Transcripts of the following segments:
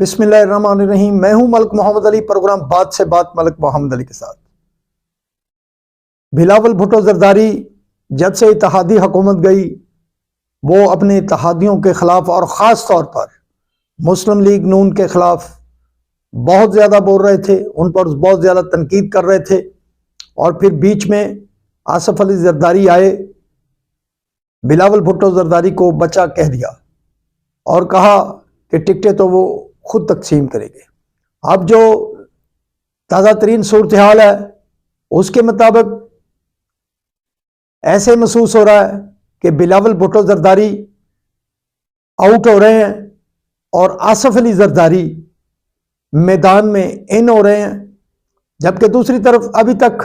بسم اللہ الرحمن الرحیم۔ میں ہوں ملک محمد علی، پروگرام بات سے بات ملک محمد علی کے ساتھ۔ بلاول بھٹو زرداری جب سے اتحادی حکومت گئی وہ اپنے اتحادیوں کے خلاف اور خاص طور پر مسلم لیگ نون کے خلاف بہت زیادہ بول رہے تھے، ان پر بہت زیادہ تنقید کر رہے تھے، اور پھر بیچ میں آصف علی زرداری آئے، بلاول بھٹو زرداری کو بچہ کہہ دیا اور کہا کہ ٹکٹیں تو وہ خود تقسیم کرے گے۔ اب جو تازہ ترین صورتحال ہے اس کے مطابق ایسے محسوس ہو رہا ہے کہ بلاول بھٹو زرداری آؤٹ ہو رہے ہیں اور آصف علی زرداری میدان میں ان ہو رہے ہیں، جبکہ دوسری طرف ابھی تک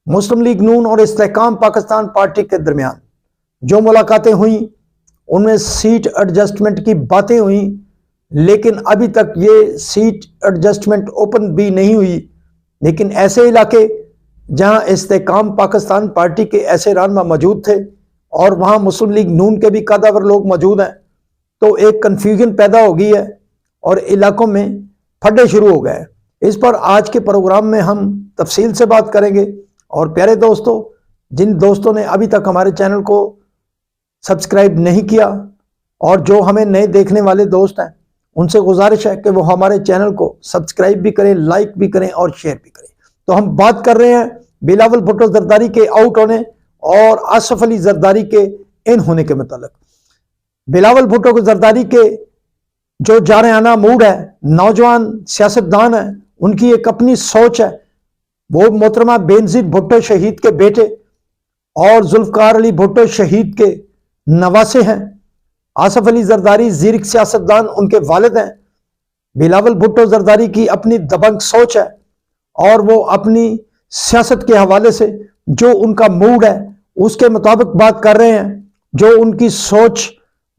مسلم لیگ نون اور استحکام پاکستان پارٹی کے درمیان جو ملاقاتیں ہوئیں ان میں سیٹ ایڈجسٹمنٹ کی باتیں ہوئیں، لیکن ابھی تک یہ سیٹ ایڈجسٹمنٹ اوپن بھی نہیں ہوئی۔ لیکن ایسے علاقے جہاں استحکام پاکستان پارٹی کے ایسے رہنما موجود تھے اور وہاں مسلم لیگ نون کے بھی قادور لوگ موجود ہیں، تو ایک کنفیوژن پیدا ہو گئی ہے اور علاقوں میں پھڈے شروع ہو گئے ہیں۔ اس پر آج کے پروگرام میں ہم تفصیل سے بات کریں گے۔ اور پیارے دوستو، جن دوستوں نے ابھی تک ہمارے چینل کو سبسکرائب نہیں کیا اور جو ہمیں نئے دیکھنے والے دوست ہیں، ان سے گزارش ہے کہ وہ ہمارے چینل کو سبسکرائب بھی کریں، لائک بھی کریں اور شیئر بھی کریں۔ تو ہم بات کر رہے ہیں بلاول بھٹو زرداری کے آؤٹ ہونے اور آصف علی زرداری کے ان ہونے کے متعلق۔ بلاول بھٹو زرداری کے جو جارحانہ موڈ ہے، نوجوان سیاستدان ہیں، ان کی ایک اپنی سوچ ہے۔ وہ محترمہ بینظیر بھٹو شہید کے بیٹے اور ذوالفقار علی بھٹو شہید کے نواسے ہیں۔ آصف علی زرداری زیرک سیاستدان ان کے والد ہیں۔ بلاول بھٹو زرداری کی اپنی دبنگ سوچ ہے اور وہ اپنی سیاست کے حوالے سے جو ان کا موڈ ہے اس کے مطابق بات کر رہے ہیں، جو ان کی سوچ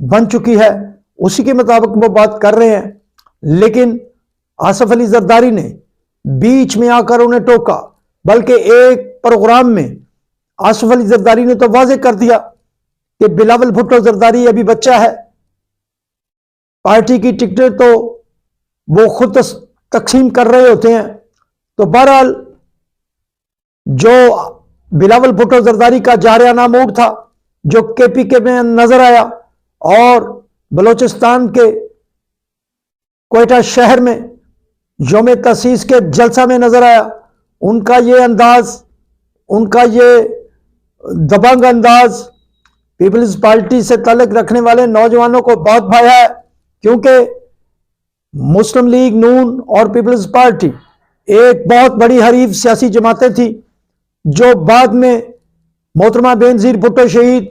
بن چکی ہے اسی کے مطابق وہ بات کر رہے ہیں۔ لیکن آصف علی زرداری نے بیچ میں آ کر انہیں ٹوکا، بلکہ ایک پروگرام میں آصف علی زرداری نے تو واضح کر دیا کہ بلاول بھٹو زرداری ابھی بچہ ہے، پارٹی کی ٹکٹیں تو وہ خود تقسیم کر رہے ہوتے ہیں۔ تو بہرحال جو بلاول بھٹو زرداری کا جارحانہ موڈ تھا، جو کے پی کے میں نظر آیا اور بلوچستان کے کوئٹہ شہر میں یوم تاسیس کے جلسہ میں نظر آیا، ان کا یہ انداز، ان کا یہ دبنگ انداز پیپلز پارٹی سے تعلق رکھنے والے نوجوانوں کو بہت بھایا ہے، کیونکہ مسلم لیگ نون اور پیپلز پارٹی ایک بہت بڑی حریف سیاسی جماعتیں تھیں جو بعد میں محترمہ بینظیر بھٹو شہید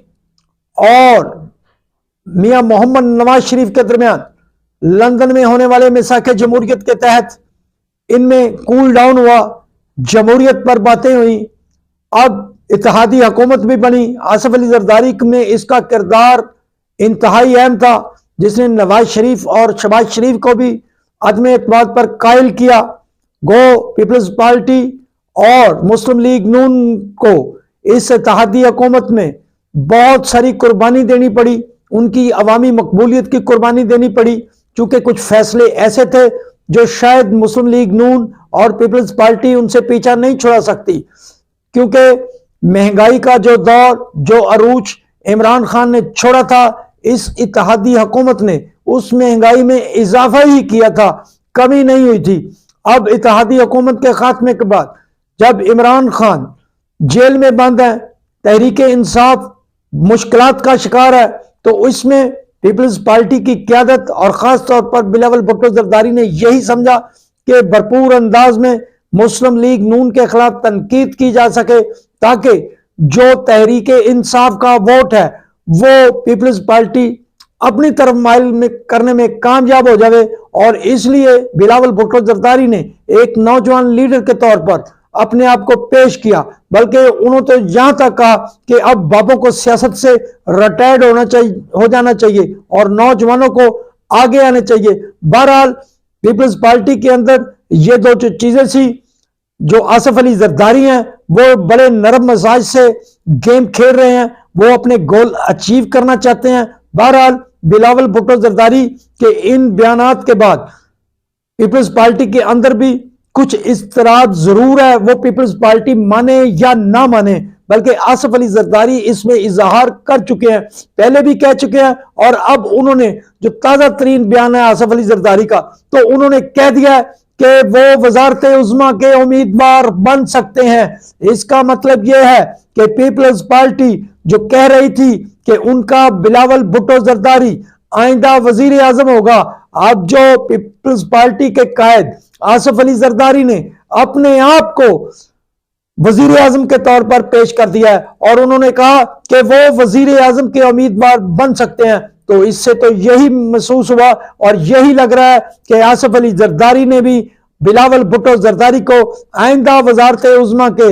اور میاں محمد نواز شریف کے درمیان لندن میں ہونے والے میثاق جمہوریت کے تحت ان میں کول ڈاؤن ہوا، جمہوریت پر باتیں ہوئیں، اب اتحادی حکومت بھی بنی۔ آصف علی زرداری میں اس کا کردار انتہائی اہم تھا، جس نے نواز شریف اور شہباز شریف کو بھی عدم اعتماد پر قائل کیا۔ گو پیپلز پارٹی اور مسلم لیگ نون کو اس اتحادی حکومت میں بہت ساری قربانی دینی پڑی، ان کی عوامی مقبولیت کی قربانی دینی پڑی، چونکہ کچھ فیصلے ایسے تھے جو شاید مسلم لیگ نون اور پیپلز پارٹی ان سے پیچھا نہیں چھڑا سکتی، کیونکہ مہنگائی کا جو دور، جو عروج عمران خان نے چھوڑا تھا، اس اتحادی حکومت نے اس مہنگائی میں اضافہ ہی کیا تھا، کمی نہیں ہوئی تھی۔ اب اتحادی حکومت کے خاتمے کے بعد جب عمران خان جیل میں بند ہیں، تحریک انصاف مشکلات کا شکار ہے، تو اس میں پیپلز پارٹی کی قیادت اور خاص طور پر بلاول بھٹو زرداری نے یہی سمجھا کہ بھرپور انداز میں مسلم لیگ نون کے خلاف تنقید کی جا سکے، تاکہ جو تحریک انصاف کا ووٹ ہے وہ پیپلز پارٹی اپنی طرف مائل کرنے میں کامیاب ہو جائے۔ اور اس لیے بلاول بھٹو زرداری نے ایک نوجوان لیڈر کے طور پر اپنے آپ کو پیش کیا، بلکہ انہوں تو یہاں تک کہا کہ اب بابوں کو سیاست سے ریٹائرڈ ہو جانا چاہیے اور نوجوانوں کو آگے آنے چاہیے۔ بہرحال پیپلز پارٹی کے اندر یہ دو چیزیں تھی، جو آصف علی زرداری ہیں وہ بڑے نرم مزاج سے گیم کھیل رہے ہیں، وہ اپنے گول اچیو کرنا چاہتے ہیں۔ بہرحال بلاول بھٹو زرداری کے ان بیانات کے بعد پیپلز پارٹی کے اندر بھی کچھ اضطراب ضرور ہے، وہ پیپلز پارٹی مانے یا نہ مانے، بلکہ آصف علی زرداری اس میں اظہار کر چکے ہیں، پہلے بھی کہہ چکے ہیں، اور اب انہوں نے جو تازہ ترین بیان ہے آصف علی زرداری کا، تو انہوں نے کہہ دیا ہے کہ وہ وزارت عظمیٰ کے امیدوار بن سکتے ہیں۔ اس کا مطلب یہ ہے کہ پیپلز پارٹی جو کہہ رہی تھی کہ ان کا بلاول بھٹو زرداری آئندہ وزیر اعظم ہوگا، اب جو پیپلز پارٹی کے قائد آصف علی زرداری نے اپنے آپ کو وزیر اعظم کے طور پر پیش کر دیا ہے، اور انہوں نے کہا کہ وہ وزیر اعظم کے امیدوار بن سکتے ہیں، تو اس سے تو یہی محسوس ہوا اور یہی لگ رہا ہے کہ آصف علی زرداری نے بھی بلاول بھٹو زرداری کو آئندہ وزارت عظمیٰ کے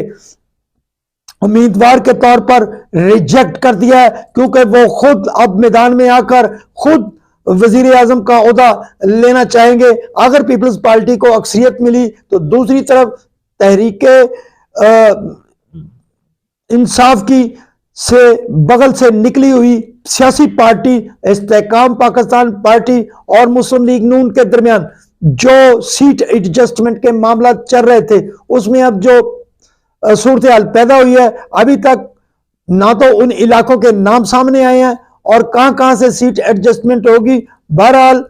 امیدوار کے طور پر ریجیکٹ کر دیا ہے، کیونکہ وہ خود اب میدان میں آ کر خود وزیر اعظم کا عہدہ لینا چاہیں گے۔ اگر پیپلز پارٹی کو اکثریت ملی تو دوسری طرف تحریک انصاف کی سے بغل سے نکلی ہوئی سیاسی پارٹی استحکام پاکستان پارٹی اور مسلم لیگ نون کے درمیان جو سیٹ ایڈجسٹمنٹ کے معاملات چل رہے تھے، اس میں اب جو صورتحال پیدا ہوئی ہے، ابھی تک نہ تو ان علاقوں کے نام سامنے آئے ہیں اور کہاں سے سیٹ ایڈجسٹمنٹ ہوگی۔ بہرحال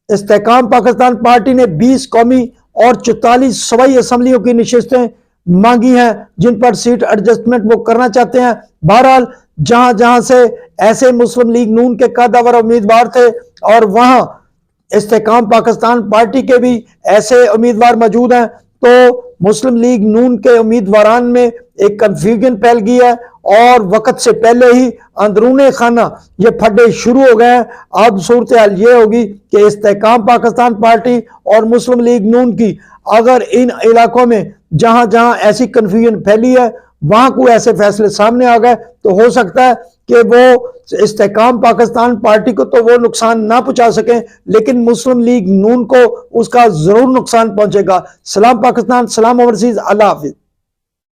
استحکام پاکستان پارٹی نے 20 قومی اور 44 صوبائی اسمبلیوں کی نشستیں مانگی ہیں جن پر سیٹ ایڈجسٹمنٹ وہ کرنا چاہتے ہیں۔ بہرحال جہاں سے ایسے مسلم لیگ نون کے قادور امیدوار تھے اور وہاں استحکام پاکستان پارٹی کے بھی ایسے امیدوار موجود ہیں، تو مسلم لیگ نون کے امیدواران میں ایک کنفیوژن پھیل گئی ہے اور وقت سے پہلے ہی اندرون خانہ یہ پھڈے شروع ہو گئے ہیں۔ اب صورتحال یہ ہوگی کہ استحکام پاکستان پارٹی اور مسلم لیگ نون کی اگر ان علاقوں میں جہاں ایسی کنفیوژن پھیلی ہے وہاں کوئی ایسے فیصلے سامنے آ گئے تو ہو سکتا ہے کہ وہ استحکام پاکستان پارٹی کو تو وہ نقصان نہ پہنچا سکیں، لیکن مسلم لیگ نون کو اس کا ضرور نقصان پہنچے گا۔ سلام پاکستان، سلام اوورسیز، اللہ حافظ۔